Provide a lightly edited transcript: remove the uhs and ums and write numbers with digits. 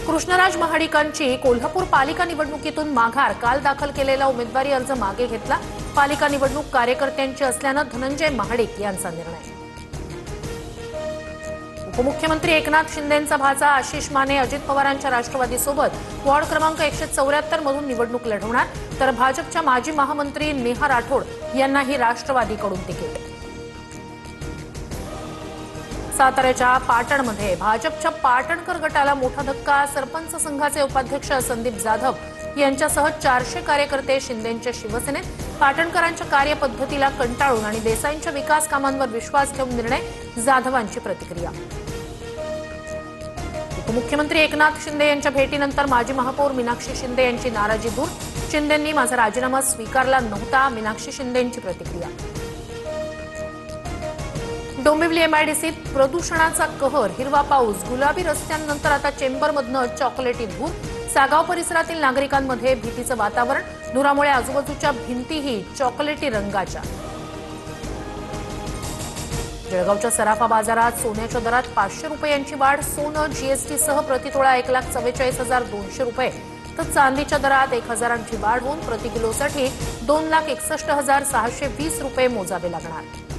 कृष्णराज महाडिकांची कोल्हापूर पालिका निवडणुकीतून माघार. काल दाखल केलेला उमेदवारी अर्ज मागे घेतला. पालिका निवडणूक कार्यकर्त्यांची असल्यानं धनंजय महाडिक यांचा निर्णय. उपमुख्यमंत्री एकनाथ शिंदेंचा भाचा आशिष माने अजित पवारांच्या राष्ट्रवादीसोबत वॉर्ड क्रमांक 174 मधून निवडणूक लढवणार, तर भाजपच्या माजी महामंत्री नेहा राठोड यांनाही राष्ट्रवादीकडून तिकीट. साताऱ्याच्या पाटणमध्ये भाजपच्या पाटणकर गटाला मोठा धक्का. सरपंच संघाचे उपाध्यक्ष संदीप जाधव यांच्यासह 400 कार्यकर्ते शिंदेंच्या शिवसेनेत. पाटणकरांच्या कार्यपद्धतीला कंटाळून आणि देसाईंच्या विकास कामांवर विश्वास ठेवून निर्णय. जाधवांची प्रतिक्रिया. उपमुख्यमंत्री एकनाथ शिंदे यांच्या भेटीनंतर माजी महापौर मीनाक्षी शिंदे यांची नाराजी दूर. शिंदेंनी माझा राजीनामा स्वीकारला नव्हता. मीनाक्षी शिंदेंची प्रतिक्रिया. डोंबिवली एमआयडीसीत प्रदूषणाचा कहर. हिरवा पाऊस. गुलाबी रस्त्यांनंतर आता चेंबरमधनं चॉकलेटी धूर. सागाव परिसरातील नागरिकांमध्ये भीतीचं वातावरण. धुरामुळे आजूबाजूच्या भिंतीही चॉकलेटी रंगाच्या. जळगावच्या सराफा बाजारात सोन्याच्या दरात 500 रुपयांची वाढ. सोनं जीएसटीसह प्रतितोळा 1,44,200 रुपये, तर चांदीच्या दरात 1,000ची वाढ होऊन प्रति किलोसाठी 2,61,620 रुपये मोजावे लागणार.